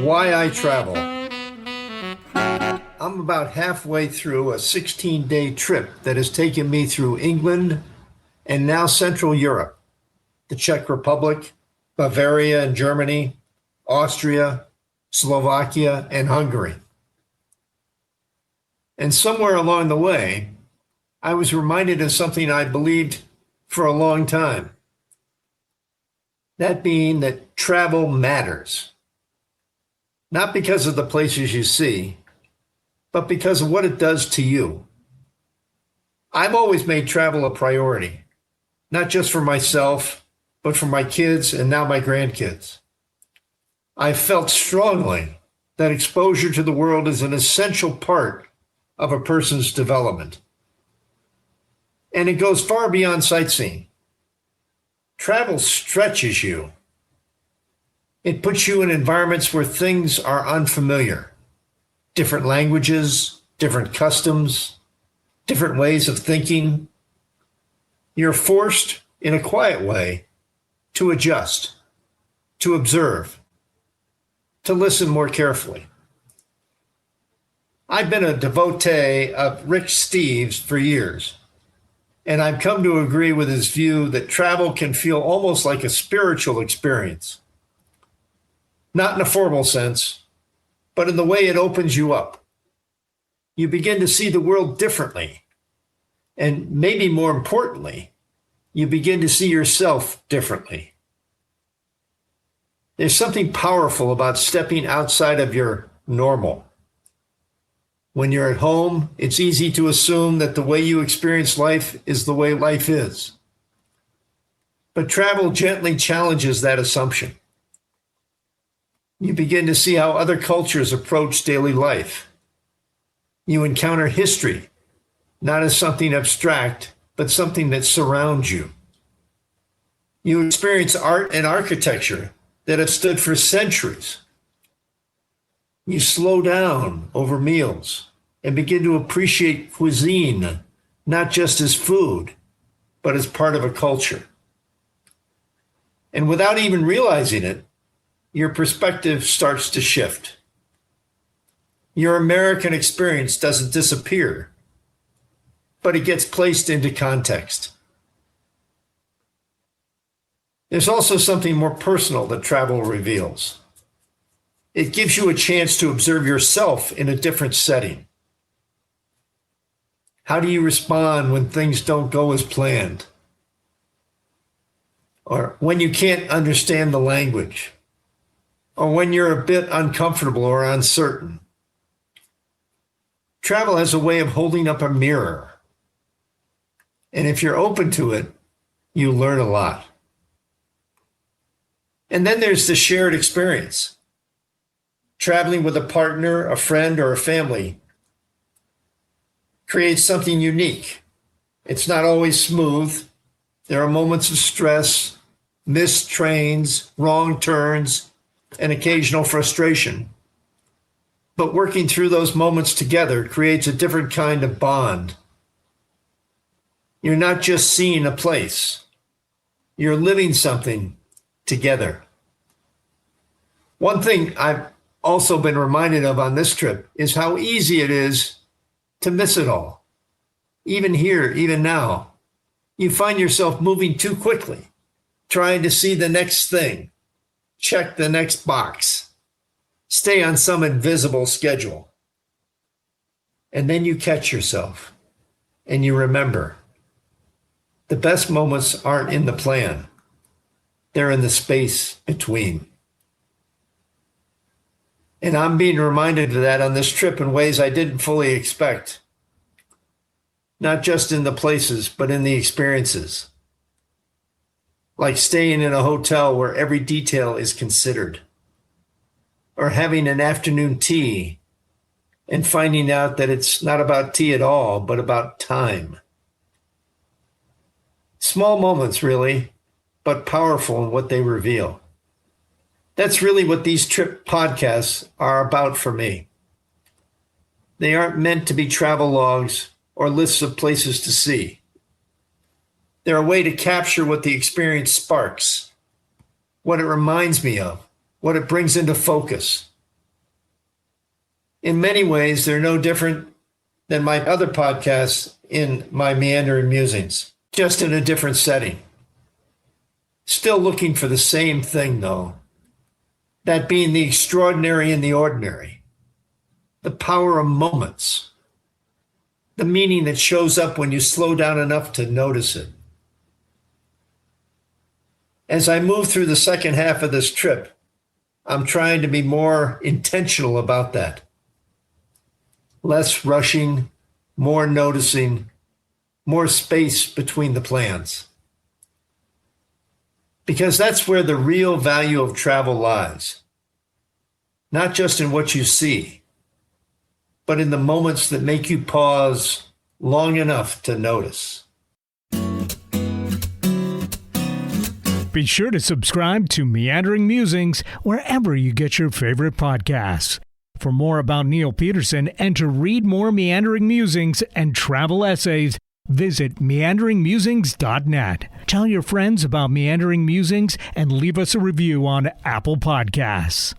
Why I travel. I'm about halfway through a 16-day trip that has taken me through England and now Central Europe, the Czech Republic, Bavaria and Germany, Austria, Slovakia, and Hungary. And somewhere along the way, I was reminded of something I believed for a long time. That being that travel matters. Not because of the places you see, but because of what it does to you. I've always made travel a priority, not just for myself, but for my kids and now my grandkids. I felt strongly that exposure to the world is an essential part of a person's development. And it goes far beyond sightseeing. Travel stretches you. It puts you in environments where things are unfamiliar. Different languages, different customs, different ways of thinking. You're forced, in a quiet way, to adjust, to observe, to listen more carefully. I've been a devotee of Rick Steves for years, and I've come to agree with his view that travel can feel almost like a spiritual experience. Not in a formal sense, but in the way it opens you up. You begin to see the world differently, and maybe more importantly, you begin to see yourself differently. There's something powerful about stepping outside of your normal. When you're at home, it's easy to assume that the way you experience life is the way life is. But travel gently challenges that assumption. You begin to see how other cultures approach daily life. You encounter history, not as something abstract, but something that surrounds you. You experience art and architecture that have stood for centuries. You slow down over meals and begin to appreciate cuisine, not just as food, but as part of a culture. And without even realizing it, your perspective starts to shift. Your American experience doesn't disappear, but it gets placed into context. There's also something more personal that travel reveals. It gives you a chance to observe yourself in a different setting. How do you respond when things don't go as planned? Or when you can't understand the language? Or when you're a bit uncomfortable or uncertain? Travel has a way of holding up a mirror. And if you're open to it, you learn a lot. And then there's the shared experience. Traveling with a partner, a friend, or a family creates something unique. It's not always smooth. There are moments of stress, missed trains, wrong turns, and occasional frustration. But working through those moments together creates a different kind of bond. You're not just seeing a place. You're living something together. One thing I've also been reminded of on this trip is how easy it is to miss it all. Even here, even now, you find yourself moving too quickly, trying to see the next thing, check the next box, stay on some invisible schedule. And then you catch yourself and you remember the best moments aren't in the plan. They're in the space between. And I'm being reminded of that on this trip in ways I didn't fully expect. Not just in the places, but in the experiences. Like staying in a hotel where every detail is considered. Or having an afternoon tea and finding out that it's not about tea at all, but about time. Small moments, really, but powerful in what they reveal. That's really what these trip podcasts are about for me. They aren't meant to be travel logs or lists of places to see. They're a way to capture what the experience sparks, what it reminds me of, what it brings into focus, In many ways, they're no different than my other podcasts in my Meandering Musings, just in a different setting. Still looking for the same thing, though. That being the extraordinary in the ordinary, the power of moments, the meaning that shows up when you slow down enough to notice it. As I move through the second half of this trip, I'm trying to be more intentional about that. Less rushing, more noticing, more space between the plans. Because that's where the real value of travel lies. Not just in what you see, but in the moments that make you pause long enough to notice. Be sure to subscribe to Meandering Musings wherever you get your favorite podcasts. For more about Neil Peterson and to read more Meandering Musings and travel essays, visit meanderingmusings.net. Tell your friends about Meandering Musings and leave us a review on Apple Podcasts.